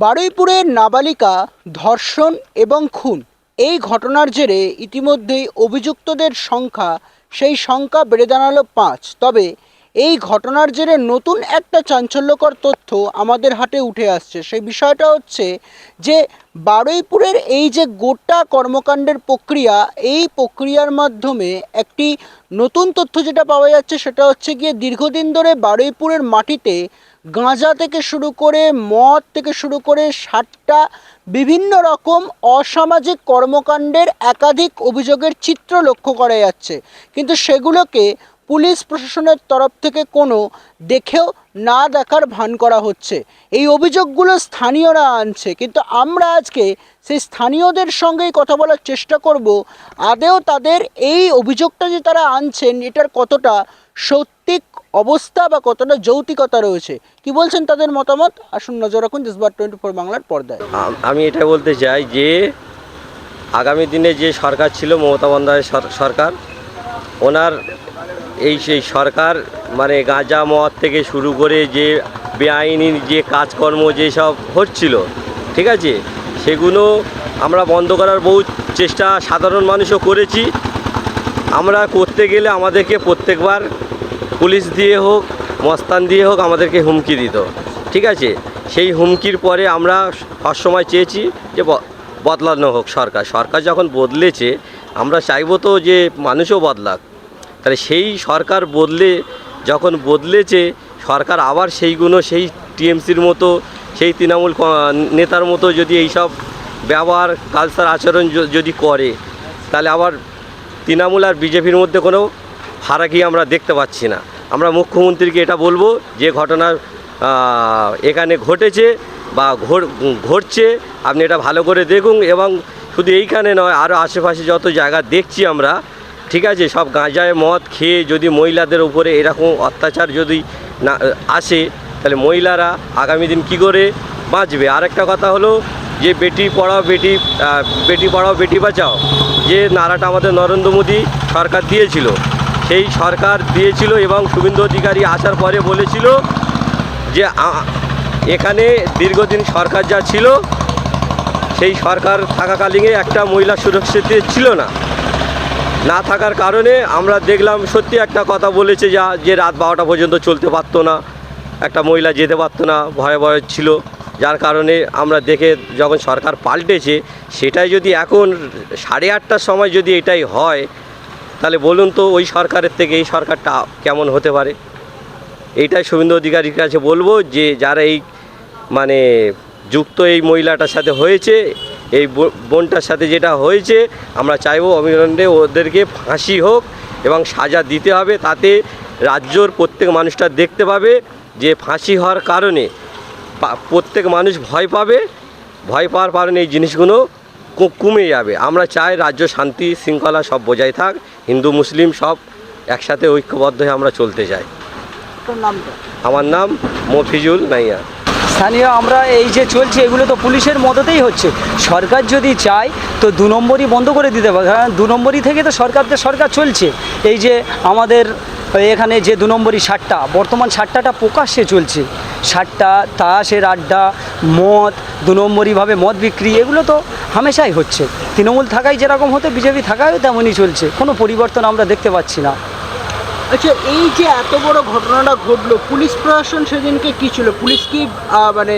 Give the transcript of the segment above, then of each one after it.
বারুইপুরের নাবালিকা ধর্ষণ এবং খুন এই ঘটনার জেরে ইতিমধ্যেই অভিযুক্তদের সংখ্যা বেড়ে দাঁড়ালো ৫। তবে এই ঘটনার জেরে নতুন একটা চাঞ্চল্যকর তথ্য আমাদের হাতে উঠে আসছে। সেই বিষয়টা হচ্ছে যে বারুইপুরের এই যে গোটা কর্মকাণ্ডের প্রক্রিয়া, এই প্রক্রিয়ার মাধ্যমে একটি নতুন তথ্য যেটা পাওয়া যাচ্ছে সেটা হচ্ছে গিয়ে দীর্ঘদিন ধরে বারুইপুরের মাটিতে গাঁজা থেকে শুরু করে মদ থেকে শুরু করে ৬০টা বিভিন্ন রকম অসামাজিক কর্মকাণ্ডের একাধিক অভিযোগের চিত্র লক্ষ্য করা যাচ্ছে, কিন্তু সেগুলোকে পুলিশ প্রশাসনের তরফ থেকে কোনো দেখেও না দেখার ভান করা হচ্ছে। এই অভিযোগগুলো স্থানীয়রা আনছে, কিন্তু আমরা আজকে সেই স্থানীয়দের সঙ্গেই কথা বলার চেষ্টা করব আদেও তাদের এই অভিযোগটা যে তারা আনছেন এটার কতটা সঠিক অবস্থা বা কতটা যৌক্তিকতা রয়েছে। কি বলছেন তাদের মতামত, আসুন নজর রাখুন দেশবার 24 বাংলার পর্দায়। আমি এটা বলতে চাই যে আগামী দিনে যে সরকার ছিল মমতা বন্দ্যোপাধ্যায় সরকার, ওনার সেই সরকার মানে গাঁজা মদ থেকে শুরু করে যে বেআইনি যে কাজকর্ম যেসব হচ্ছিল, ঠিক আছে, সেগুলো আমরা বন্ধ করার বহু চেষ্টা সাধারণ মানুষও করেছি। আমরা করতে গেলে আমাদেরকে প্রত্যেকবার পুলিশ দিয়ে হোক মস্তান দিয়ে হোক আমাদেরকে হুমকি দিত, ঠিক আছে। সেই হুমকির পরে আমরা সবসময় চেয়েছি যে বদলানো হোক সরকার যখন বদলেছে আমরা চাইবো তো যে মানুষও বদলাক। তাহলে সেই সরকার যখন বদলেছে সরকার আবার সেইগুলো সেই টিএমসির মতো সেই তৃণমূল নেতার মতো যদি এইসব ব্যবহার কালচার আচরণ যদি করে, তাহলে আবার তৃণমূল আর বিজেপির মধ্যে কোনো ফারাকই আমরা দেখতে পাচ্ছি না। আমরা মুখ্যমন্ত্রীকে এটা বলবো যে ঘটনা এখানে ঘটেছে বা ঘটছে, আপনি এটা ভালো করে দেখুন। এবং শুধু এইখানে নয়, আরও আশেপাশে যত জায়গা দেখছি আমরা, ঠিক আছে, সব গাঁজায় মদ খেয়ে যদি মহিলাদের উপরে এরকম অত্যাচার যদি না আসে, তাহলে মহিলারা আগামী দিন কী করে বাঁচবে। আরেকটা কথা হলো যে বেটি পড়াও বেটি বাঁচাও যে নারাটা আমাদের নরেন্দ্র মোদী সরকার দিয়েছিল, সেই সরকার দিয়েছিল এবং শুভেন্দু অধিকারী আসার পরে বলেছিল যে এখানে দীর্ঘদিন সরকার যা ছিল সেই সরকার থাকাকালীনে একটা মহিলা সুরক্ষিত ছিল না থাকার কারণে আমরা দেখলাম সত্যি একটা কথা বলেছে যে রাত 12টা পর্যন্ত চলতে পারতো না, একটা মহিলা যেতে পারতো না, ভয় ছিল। যার কারণে আমরা দেখে যখন সরকার পাল্টেছে, সেটাই যদি এখন 8:30টার সময় যদি এটাই হয়, তাহলে বলুন তো ওই সরকারের থেকে এই সরকারটা কেমন হতে পারে। এইটাই শুভেন্দু অধিকারীর কাছে বলবো যে যারা এই মানে যুক্ত এই মহিলাটার সাথে হয়েছে, এই বোনটার সাথে যেটা হয়েছে, আমরা চাইবো অবিলম্বে ওদেরকে ফাঁসি হোক এবং সাজা দিতে হবে। তাতে রাজ্যর প্রত্যেক মানুষটা দেখতে পাবে যে ফাঁসি হওয়ার কারণে প্রত্যেক মানুষ ভয় পাওয়ার কারণে এই জিনিসগুলো কমে যাবে। আমরা চাই রাজ্য শান্তি শৃঙ্খলা সব বজায় থাক, হিন্দু মুসলিম সব একসাথে ঐক্যবদ্ধ হয়ে আমরা চলতে চাই। আমার নাম মফিজুল নাইয়া। স্থানীয় আমরা এই যে চলছে এগুলো তো পুলিশের মদতেই হচ্ছে। সরকার যদি চায় তো 2 নম্বরই বন্ধ করে দিতে পারে, কারণ 2 নম্বরই থেকে তো সরকার চলছে। এই যে আমাদের এখানে যে 2 নম্বরই 60টা বর্তমান 60টাটা প্রকাশ্যে চলছে, 60টা তাসের আড্ডা, মদ, 2 নম্বরইভাবে মদ বিক্রি, এগুলো তো হামেশাই হচ্ছে। তৃণমূল থাকায় যেরকম হতো বিজেপি থাকায়ও তেমনই চলছে, কোনো পরিবর্তন আমরা দেখতে পাচ্ছি না। আচ্ছা, এই যে এত বড় ঘটনাটা ঘটলো, পুলিশ প্রশাসন সেদিনকে কি ছিল? পুলিশ কি মানে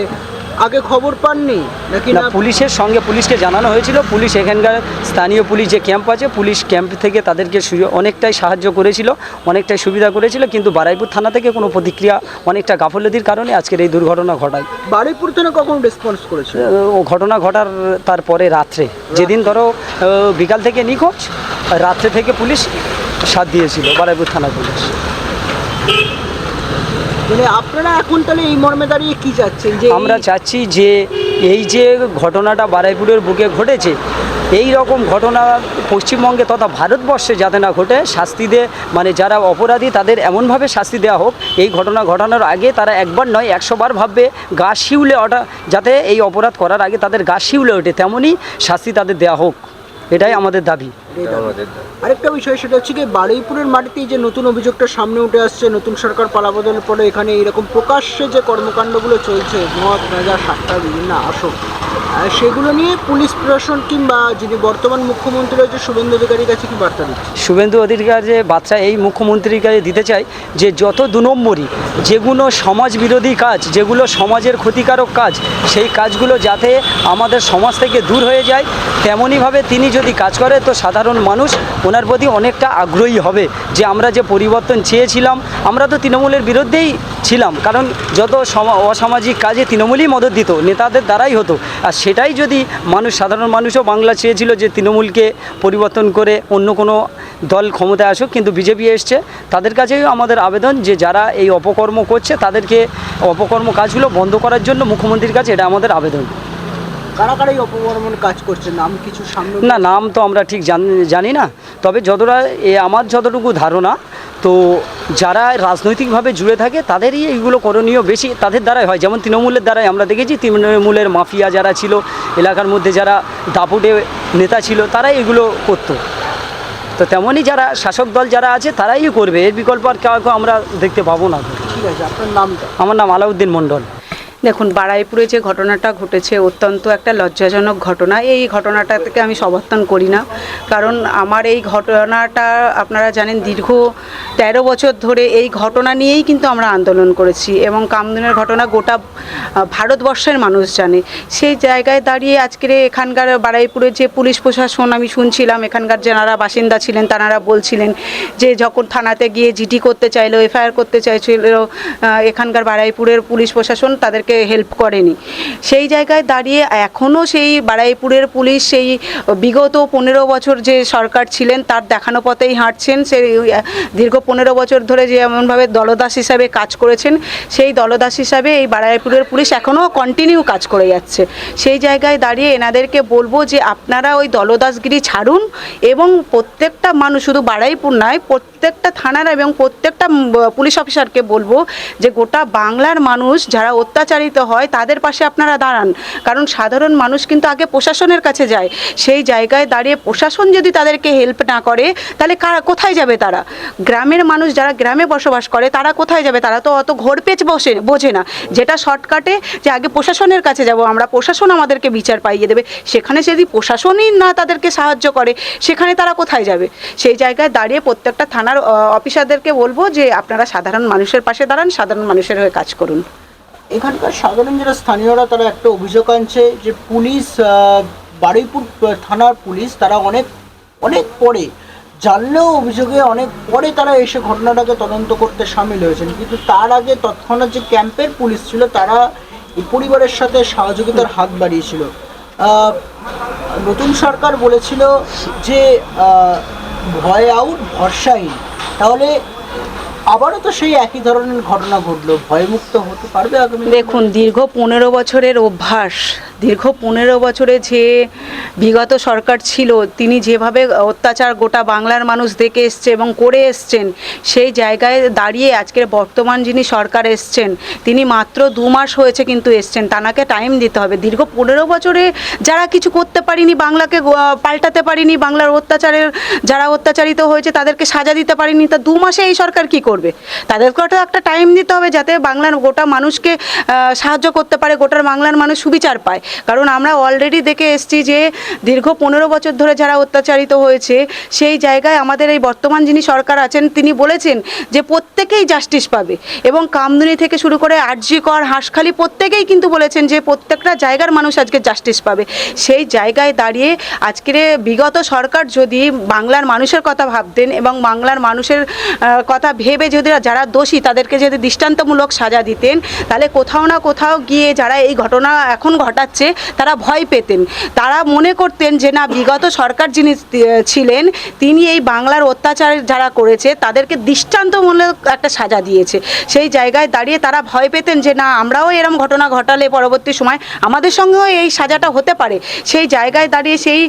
আগে খবর পাননি নাকি? না, পুলিশের সঙ্গে পুলিশকে জানানো হয়েছিল। পুলিশ এখানকার স্থানীয় পুলিশ যে ক্যাম্প আছে, পুলিশ ক্যাম্প থেকে তাদেরকে অনেকটাই সাহায্য করেছিল, অনেকটাই সুবিধা করেছিল, কিন্তু বারুইপুর থানা থেকে কোনো প্রতিক্রিয়া, অনেকটা গাফিলতির কারণে আজকের এই দুর্ঘটনা ঘটায়। বারুইপুর থানা কখন রেসপন্স করেছে? ঘটনা ঘটার তারপরে রাত্রে, যেদিন ধরো বিকাল থেকে নিখোঁজ, রাত্রে থেকে পুলিশ সাথ দিয়েছিল, বারুইপুর থানা পুলিশ। মানে আপনারা এখন তাহলে এই মর্মে দাঁড়িয়ে কী চাচ্ছেন? যে আমরা চাচ্ছি যে এই যে ঘটনাটা বারুইপুরের বুকে ঘটেছে, এই রকম ঘটনা পশ্চিমবঙ্গে তথা ভারতবর্ষে যাতে না ঘটে, শাস্তি দিয়ে মানে যারা অপরাধী তাদের এমনভাবে শাস্তি দেওয়া হোক, এই ঘটনা ঘটানোর আগে তারা একবার নয় 100 বার ভাববে, গা শিউলে ওঠা, যাতে এই অপরাধ করার আগে তাদের গা শিউলে ওঠে, তেমনই শাস্তি তাদের দেওয়া হোক, এটাই আমাদের দাবি। এটাই দাবি। আমাদের দাবি। আরেকটা বিষয় সেটা হচ্ছে কি বারুইপুরের মাটিতে যে নতুন অভিযোগটা সামনে উঠে আসছে, নতুন সরকার পালাবদলের পরে এখানে এরকম প্রকাশ্যে যে কর্মকাণ্ডগুলো চলছে, মদ গাঁজা সাতটা বিভিন্ন আসক, সেগুলো নিয়ে পুলিশ প্রশাসন কিংবা যিনি বর্তমান মুখ্যমন্ত্রী রয়েছে শুভেন্দু অধিকারীর কাছে কি বার্তা দিচ্ছে? শুভেন্দু অধিকার যে বাচ্চা এই মুখ্যমন্ত্রীর কাছে দিতে চাই যে যত 2 নম্বরই যেগুলো সমাজ বিরোধী কাজ, যেগুলো সমাজের ক্ষতিকারক কাজ, সেই কাজগুলো যাতে আমাদের সমাজ থেকে দূর হয়ে যায়, তেমনইভাবে তিনি যদি কাজ করে তো সাধারণ মানুষ ওনার প্রতি অনেকটা আগ্রহী হবে। যে আমরা যে পরিবর্তন চেয়েছিলাম, আমরা তো তৃণমূলের বিরুদ্ধেই ছিলাম, কারণ যত অসামাজিক কাজে তৃণমূলই মদত দিত, নেতাদের দ্বারাই হতো। আর সেটাই যদি সাধারণ মানুষও বাংলা চেয়েছিল যে তৃণমূলকে পরিবর্তন করে অন্য কোনো দল ক্ষমতায় আসুক, কিন্তু বিজেপি এসছে। তাদের কাছেই আমাদের আবেদন যে যারা এই অপকর্ম করছে তাদেরকে অপকর্ম কাজগুলো বন্ধ করার জন্য মুখ্যমন্ত্রীর কাছে এটা আমাদের আবেদন। কারা কারা এই অপকর্মের কাজ করছে, নাম কিছু সামনে? না, নাম তো আমরা ঠিক জানি না, তবে যতটা আমার যতটুকু ধারণা, তো যারা রাজনৈতিকভাবে জুড়ে থাকে তাদেরই এইগুলো করণীয় বেশি, তাদের দ্বারাই হয়। যেমন তৃণমূলের দ্বারাই আমরা দেখেছি, তৃণমূলের মাফিয়া যারা ছিল, এলাকার মধ্যে যারা দাপুটে নেতা ছিল, তারাই এগুলো করতো। তো তেমনই যারা শাসক দল যারা আছে তারাই করবে, এর বিকল্প আর কাউকে আমরা দেখতে পাবো না। ঠিক আছে, আপনার নামটা? আমার নাম আলাউদ্দিন মণ্ডল। দেখুন, বারুইপুরে যে ঘটনাটা ঘটেছে অত্যন্ত একটা লজ্জাজনক ঘটনা। এই ঘটনাটা থেকে আমি সমর্থন করি না, কারণ আমার এই ঘটনাটা আপনারা জানেন দীর্ঘ 13 বছর ধরে এই ঘটনা নিয়েই কিন্তু আমরা আন্দোলন করেছি, এবং কামদুনের ঘটনা গোটা ভারতবর্ষের মানুষ জানে। সেই জায়গায় দাঁড়িয়ে আজকের এখানকার বারুইপুরের যে পুলিশ প্রশাসন, আমি শুনছিলাম এখানকার যারা বাসিন্দা ছিলেন তারা বলছিলেন যে যখন থানাতে গিয়ে জিডি করতে চাইলো, এফআইআর করতে চাইছিল, এখানকার বারুইপুরের পুলিশ প্রশাসন তাদেরকে হেল্প করেনি। সেই জায়গায় দাঁড়িয়ে এখনও সেই বারুইপুরের পুলিশ সেই বিগত 15 বছর যে সরকার ছিলেন তার দেখানো পথেই হাঁটছেন। সেই দীর্ঘ 15 বছর ধরে যে এমনভাবে দলদাস হিসাবে কাজ করেছেন, সেই দলদাস হিসাবে এই বারুইপুরের পুলিশ এখনও কন্টিনিউ কাজ করে যাচ্ছে। সেই জায়গায় দাঁড়িয়ে এনাদেরকে বলবো যে আপনারা ওই দলদাসগিরি ছাড়ুন, এবং প্রত্যেকটা মানুষ, শুধু বারুইপুর নয়, প্রত্যেকটা থানার এবং প্রত্যেকটা পুলিশ অফিসারকে বলবো যে গোটা বাংলার মানুষ যারা অত্যাচারিত হয় তাদের পাশে আপনারা দাঁড়ান। কারণ সাধারণ মানুষ কিন্তু আগে প্রশাসনের কাছে যায়। সেই জায়গায় দাঁড়িয়ে প্রশাসন যদি তাদেরকে হেল্প না করে তাহলে কোথায় যাবে তারা? গ্রামের মানুষ যারা গ্রামে বসবাস করে তারা কোথায় যাবে? তারা তো অত ঘোরপেচ বোঝে না, যেটা শর্টকাটে যে আগে প্রশাসনের কাছে যাব আমরা, প্রশাসন আমাদেরকে বিচার পাইয়ে দেবে। সেখানে যদি প্রশাসনই না তাদেরকে সাহায্য করে, সেখানে তারা কোথায় যাবে? সেই জায়গায় দাঁড়িয়ে প্রত্যেকটা থানার অফিসারদেরকে বলবো যে আপনারা সাধারণ মানুষের পাশে দাঁড়ান, সাধারণ মানুষের হয়ে কাজ করুন। এখানকার সাধারণ যারা স্থানীয়রা তারা একটা অভিযোগ আনছে যে পুলিশ, বারুইপুর থানার পুলিশ, তারা অনেক পরে জানলেও অভিযোগে অনেক পরে তারা এসে ঘটনাটাকে তদন্ত করতে সামিল হয়েছেন, কিন্তু তার আগে তৎক্ষণাৎ যে ক্যাম্পের পুলিশ ছিল তারা এই পরিবারের সাথে সহযোগিতার হাত বাড়িয়েছিল। নতুন সরকার বলেছিল যে ভয় আউট ভরসাহীন, তাহলে আবারও তো সেই একই ধরনের ঘটনা ঘটলো, ভয়মুক্ত হতে পারবে আগামী? দেখুন, দীর্ঘ 15 বছরের অভ্যাস, দীর্ঘ 15 বছরে যে বিগত সরকার ছিল তিনি যেভাবে অত্যাচার গোটা বাংলার মানুষ দেখে এসছে এবং করে এসছেন, সেই জায়গায় দাঁড়িয়ে আজকের বর্তমান যিনি সরকার এসছেন তিনি মাত্র 2 মাস হয়েছে কিন্তু এসছেন, তানাকে টাইম দিতে হবে। দীর্ঘ 15 বছরে যারা কিছু করতে পারিনি, বাংলাকে পাল্টাতে পারিনি, বাংলার অত্যাচারের যারা অত্যাচারিত হয়েছে তাদেরকে সাজা দিতে পারিনি, তা 2 মাসে এই সরকার কি করবে? তাদেরকেও একটা টাইম দিতে হবে যাতে বাংলার গোটা মানুষকে সাহায্য করতে পারে, গোটার বাংলার মানুষ সুবিচার পায়। কারণ আমরা অলরেডি দেখে এসেছি যে দীর্ঘ 15 বছর ধরে যারা অত্যাচারিত হয়েছে, সেই জায়গায় আমাদের এই বর্তমান যিনি সরকার আছেন তিনি বলেছেন যে প্রত্যেকেই জাস্টিস পাবে, এবং কামদুনি থেকে শুরু করে আরজি কর, হাঁসখালি প্রত্যেকেই কিন্তু বলেছেন যে প্রত্যেকটা জায়গার মানুষ আজকে জাস্টিস পাবে। সেই জায়গায় দাঁড়িয়ে আজকের বিগত সরকার যদি বাংলার মানুষের কথা ভাবতেন এবং বাংলার মানুষের কথা ভেবে যদি যারা দোষী তাদেরকে যদি দৃষ্টান্তমূলক সাজা দিতেন, তাহলে কোথাও না কোথাও গিয়ে যারা এই ঘটনা এখন ঘটাচ্ছে তারা ভয় পেতেন। তারা মনে করতেন যে না, বিগত সরকার যিনি ছিলেন তিনি এই বাংলার অত্যাচার যারা করেছে তাদেরকে দৃষ্টান্তমূলক একটা সাজা দিয়েছে। সেই জায়গায় দাঁড়িয়ে তারা ভয় পেতেন যে না, আমরাও এরকম ঘটনা ঘটালে পরবর্তী সময় আমাদের সঙ্গেও এই সাজাটা হতে পারে। সেই জায়গায় দাঁড়িয়ে সেই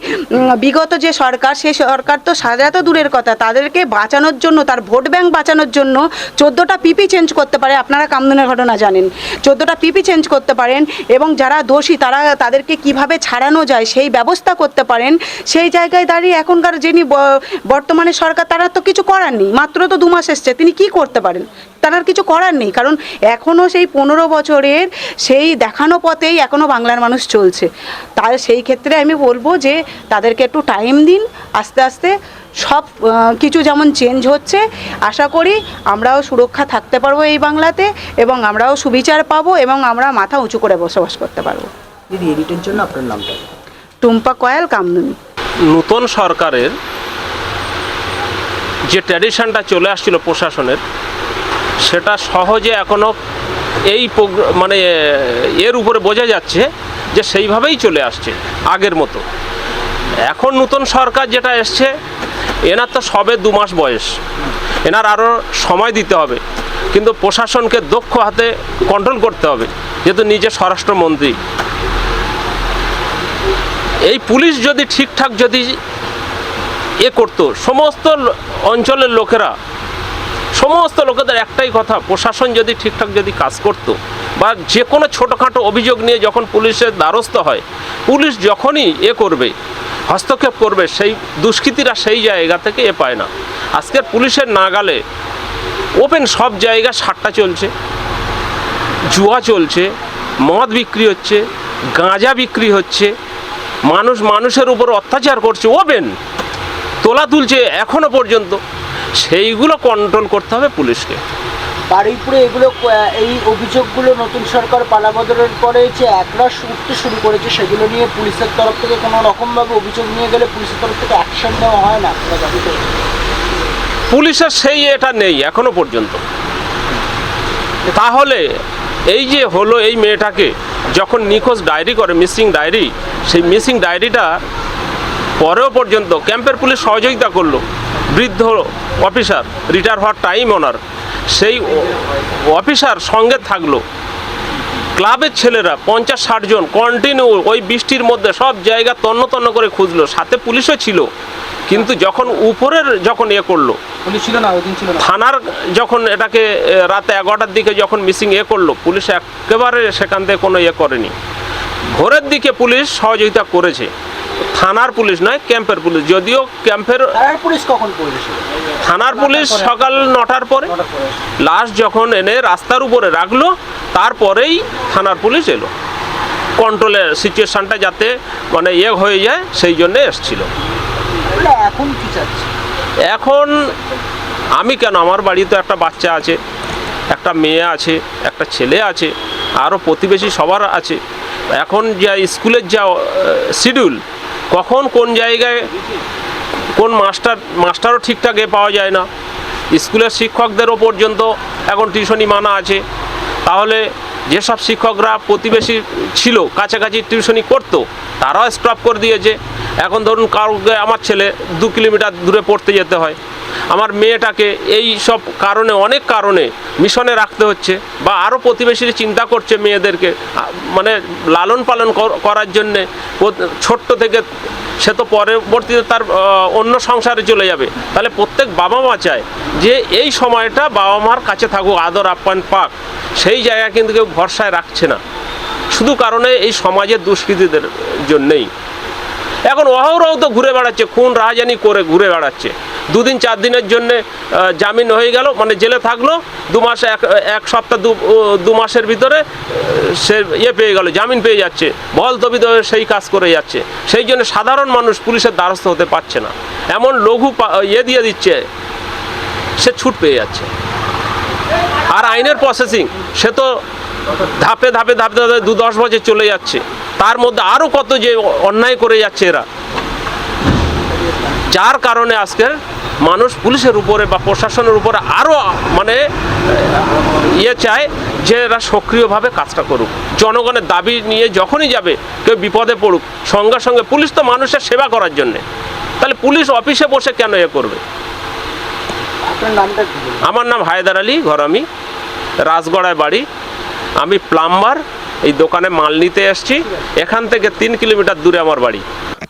বিগত যে সরকার, সেই সরকার তো সাজা তো দূরের কথা, তাদেরকে বাঁচানোর জন্য, তার ভোট ব্যাংক বাঁচানোর জন্য 14টা পিপি চেঞ্জ করতে পারে। আপনারা কামদুনের ঘটনা জানেন, 14টা পিপি চেঞ্জ করতে পারেন, এবং যারা দোষী তারা তাদেরকে কিভাবে ছাড়ানো যায় সেই ব্যবস্থা করতে পারেন, সেই জায়গায় দাঁড়িয়ে এখনকার যিনি বর্তমানে সরকার, তারা তো কিছু করার নেই। মাত্র তো 2 মাস এসছে, তিনি কি করতে পারেন? তার কিছু করার নেই, কারণ এখনও সেই 15 বছরের সেই দেখানো পথেই এখনও বাংলার মানুষ চলছে। তার সেই ক্ষেত্রে আমি বলবো যে তাদেরকে একটু টাইম দিন, আস্তে আস্তে সব কিছু যেমন চেঞ্জ হচ্ছে, আশা করি আমরাও সুরক্ষা থাকতে পারবো এই বাংলাতে, এবং আমরাও সুবিচার পাবো, এবং আমরা মাথা উঁচু করে বসবাস করতে পারবো। দিদি, এডিটের জন্য আপনার নামটা? টুম্পা কয়াল কামদুনি। নতুন সরকারের যে ট্র্যাডিশনটা চলে আসছিল প্রশাসনের, সেটা সহজে এখনও এই মানে এর উপরে বোঝা যাচ্ছে যে সেইভাবেই চলে আসছে আগের মতো। এখন নতুন সরকার যেটা এসছে, এনার তো সবে 2 মাস বয়স, এনার আরও সময় দিতে হবে, কিন্তু প্রশাসনকে দক্ষ হাতে কন্ট্রোল করতে হবে, যেহেতু নিজে স্বরাষ্ট্রমন্ত্রী। এই পুলিশ যদি ঠিকঠাক যদি করতো, সমস্ত অঞ্চলের লোকেরা, সমস্ত লোকেদের একটাই কথা, প্রশাসন যদি ঠিকঠাক যদি কাজ করতো, বা যে কোনো ছোটোখাটো অভিযোগ নিয়ে যখন পুলিশের দ্বারস্থ হয়, পুলিশ যখনই করবে, হস্তক্ষেপ করবে, সেই দুষ্কৃতীরা সেই জায়গা থেকে পায় না। আজকের পুলিশের নাগালে ওপেন সব জায়গায় সাট্টা চলছে, জুয়া চলছে, মদ বিক্রি হচ্ছে, গাঁজা বিক্রি হচ্ছে, মানুষের উপর অত্যাচার করছে, ওপেন তোলা তুলছে এখনো পর্যন্ত। সেইগুলো কন্ট্রোল করতে হবে পুলিশকে। বারুইপুরে এগুলো, এই অভিযোগগুলো নতুন সরকার পালাবদলের পরে যে একরাশ উঠতে শুরু করেছে, সেগুলো নিয়ে পুলিশের তরফ থেকে কোনো রকমভাবে অভিযোগ নিয়ে গেলে পুলিশের তরফ থেকে অ্যাকশন নেওয়া হয় না? পুলিশের সেই এটা নেই এখনো পর্যন্ত। তাহলে এই যে হলো, এই মেয়েটাকে যখন নিখোঁজ ডায়েরি করে, মিসিং ডায়েরি, সেই মিসিং ডায়েরিটা পরেও পর্যন্ত ক্যাম্পের পুলিশ সহযোগিতা করলো, বৃদ্ধ অফিসার, রিটায়ার হওয়ার টাইম ওনার, সেই অফিসার সঙ্গে থাকলো। ক্লাবের ছেলেরা 50-60 জন কন্টিনিউ ওই বৃষ্টির মধ্যে সব জায়গা তন্ন তন্ন করে খুঁজলো, সাথে পুলিশও ছিল। কিন্তু যখন উপরের যখন করলো, পুলিশ ছিল না, ওই দিন ছিল না, থানার যখন এটাকে রাতে 11টার দিকে যখন মিসিং করলো, পুলিশ একেবারে সেখান থেকে কোনো করেনি। ভোরের দিকে পুলিশ সহযোগিতা করেছে, থানার পুলিশ নয়, ক্যাম্পের পুলিশ। যদিও ক্যাম্পের পুলিশ কখন পড়েছে? থানার পুলিশ সকাল 9টার পরে লাস্ট যখন এনে রাস্তার উপরে রাখলো, তারপরেই থানার পুলিশ এলো, কন্ট্রোলের সিচুয়েশনটা যাতে মানে হয়ে যায়, সেই জন্যে এসছিল। এখন কি চাচ্ছে? এখন আমি কেন, আমার বাড়িতে একটা বাচ্চা আছে, একটা মেয়ে আছে, একটা ছেলে আছে, আরও প্রতিবেশী সবার আছে। এখন যা স্কুলের যা শিডিউল, কখন কোন জায়গায় কোন মাস্টারও ঠিকঠাক পাওয়া যায় না, স্কুলের শিক্ষকদেরও পর্যন্ত এখন টিউশনি মানা আছে। তাহলে যেসব শিক্ষকরা প্রতিবেশী ছিল, কাছাকাছি টিউশনি করতো, তারাও স্টপ করে দিয়েছে। এখন ধরুন কাউকে, আমার ছেলে 2 কিলোমিটার দূরে পড়তে যেতে হয়, আমার মেয়েটাকে এই সব কারণে, অনেক কারণে মিশনে রাখতে হচ্ছে, বা আরও প্রতিবেশীরা চিন্তা করছে মেয়েদেরকে মানে লালন পালন করার জন্যে। ছোট্ট থেকে সে তো পরবর্তীতে তার অন্য সংসারে চলে যাবে। তাহলে প্রত্যেক বাবা মা চায় যে এই সময়টা বাবা মার কাছে থাকুক, আদর আপ্যায়ন পাক। সেই জায়গা কিন্তু কেউ ভরসায় রাখছে না, শুধু কারণে এই সমাজের দুষ্কৃতীদের জন্যেই। এখন অহরহ তো ঘুরে বেড়াচ্ছে, খুন রাহাজানি করে ঘুরে বেড়াচ্ছে। 2 দিন 4 দিনের জন্যে জামিন হয়ে গেল, মানে জেলে থাকলো 2 মাস, এক সপ্তাহ 2 মাসের ভিতরে সে পেয়ে গেল, জামিন পেয়ে যাচ্ছে, বলতবি সেই কাজ করে যাচ্ছে। সেই জন্য সাধারণ মানুষ পুলিশের দ্বারস্থ হতে পারছে না, এমন লঘু দিয়ে দিচ্ছে, সে ছুট পেয়ে যাচ্ছে। আর আইনের প্রসেসিং, সে তো ধাপে ধাপে 2-10 বছর চলে যাচ্ছে, তার মধ্যে আরও কত যে অন্যায় করে যাচ্ছে এরা, যার কারণে আজকের মানুষ পুলিশের উপরে বা প্রশাসনের উপরে আরও মানে চায় যে এরা সক্রিয়ভাবে কাজটা করুক। জনগণের দাবি নিয়ে যখনই যাবে, কেউ বিপদে পড়ুক, সঙ্গে সঙ্গে পুলিশ তো মানুষের সেবা করার জন্যে, তাহলে পুলিশ অফিসে বসে কেন করবে? আমার নাম হায়দার আলী ঘরামি, রাজগড়ায় বাড়ি। আমি প্লাম্বার, এই দোকানে মাল নিতে এসছি, এখান থেকে 3 কিলোমিটার দূরে আমার বাড়ি।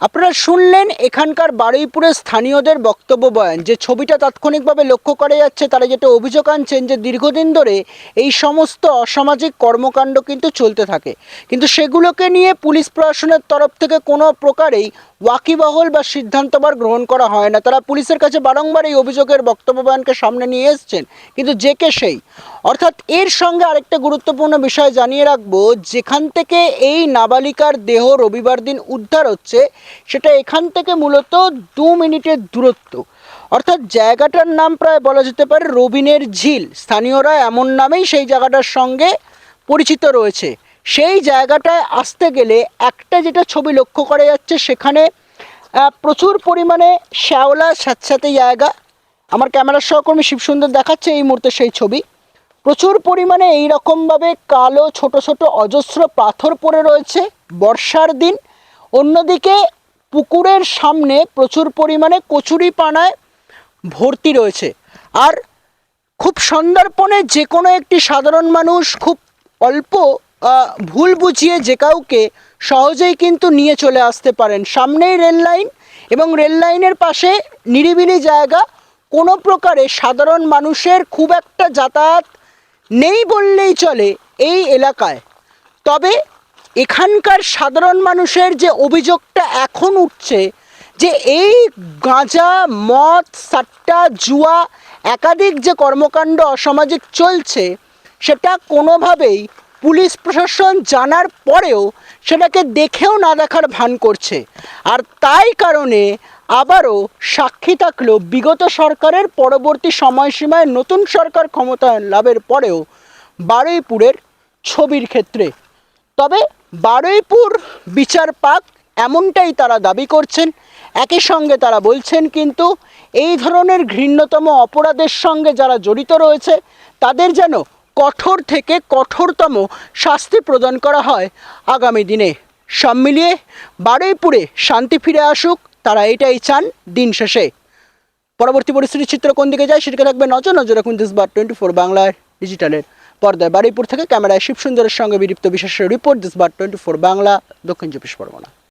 আপনারা শুনলেন এখানকার বারুইপুরের স্থানীয়দের বক্তব্য বয়ান। যে ছবিটা তাৎক্ষণিকভাবে লক্ষ্য করা যাচ্ছে, তারা যেটা অভিযোগ আনছেন যে দীর্ঘদিন ধরে এই সমস্ত অসামাজিক কর্মকাণ্ড কিন্তু চলতে থাকে, কিন্তু সেগুলোকে নিয়ে পুলিশ প্রশাসনের তরফ থেকে কোনো প্রকারেই ওয়াকিবহল বা সিদ্ধান্তবার গ্রহণ করা হয় না। তারা পুলিশের কাছে বারংবার এই অভিযোগের বক্তব্য বয়ানকে সামনে নিয়ে এসছেন, কিন্তু যে কে সেই। অর্থাৎ এর সঙ্গে আরেকটা গুরুত্বপূর্ণ বিষয় জানিয়ে রাখবো, যেখান থেকে এই নাবালিকার দেহ রবিবার দিন উদ্ধার হচ্ছে সেটা এখান থেকে মূলত 2 মিনিটের দূরত্ব। অর্থাৎ জায়গাটার নাম প্রায় বলা যেতে পারে রবিনের ঝিল, স্থানীয়রা এমন নামেই সেই জায়গাটার সঙ্গে পরিচিত রয়েছে। সেই জায়গাটায় আসতে গেলে একটা যেটা ছবি লক্ষ্য করা যাচ্ছে, সেখানে প্রচুর পরিমাণে শ্যাওলা স্যাঁতস্যাঁতে জায়গা। আমার ক্যামেরার সহকর্মী শিবসুন্দর দেখাচ্ছে এই মুহূর্তে সেই ছবি। প্রচুর পরিমাণে এইরকমভাবে কালো ছোট ছোট অজস্র পাথর পড়ে রয়েছে বর্ষার দিন। অন্যদিকে পুকুরের সামনে প্রচুর পরিমাণে কচুরিপানায় ভর্তি রয়েছে। আর খুব সন্দর্পণে যে কোনো একটি সাধারণ মানুষ খুব অল্প ভুল বুঝিয়ে যে কাউকে সহজেই কিন্তু নিয়ে চলে আসতে পারেন। সামনেই রেল লাইন এবং রেল লাইনের পাশে নিরিবিলি জায়গা, কোনো প্রকারে সাধারণ মানুষের খুব একটা যাতায়াত নেই বললেই চলে এই এলাকায়। তবে এখানকার সাধারণ মানুষের যে অভিযোগটা এখন উঠছে, যে এই গাঁজা মদ সাট্টা জুয়া একাধিক যে কর্মকাণ্ড অসামাজিক চলছে, সেটা কোনোভাবেই পুলিশ প্রশাসন জানার পরেও সেটাকে দেখেও না দেখার ভান করছে। আর তাই কারণে আবারও সাক্ষী থাকলো বিগত সরকারের পরবর্তী সময়সীমায় নতুন সরকার ক্ষমতায়ন লাভের পরেও বারুইপুরের ছবির ক্ষেত্রে। তবে বারুইপুর বিচার পাক এমনটাই তারা দাবি করছেন। একই সঙ্গে তারা বলছেন কিন্তু এই ধরনের ঘৃণ্যতম অপরাধের সঙ্গে যারা জড়িত রয়েছে তাদের যেন কঠোর থেকে কঠোরতম শাস্তি প্রদান করা হয় আগামী দিনে। সব মিলিয়ে বারুইপুরে শান্তি ফিরে আসুক, তারা এটাই চান দিন শেষে। পরবর্তী পরিস্থিতির চিত্র কোন দিকে যায় সেদিকে থাকবে নজর রাখুন দিসবার 24 বাংলার ডিজিটালের পর্দায়। বারুইপুর থেকে ক্যামেরায় শিবসুন্দরের সঙ্গে বিদীপ্ত বিশেষ রিপোর্ট দিসবার 24 বাংলা, দক্ষিণ 24 পরগনা।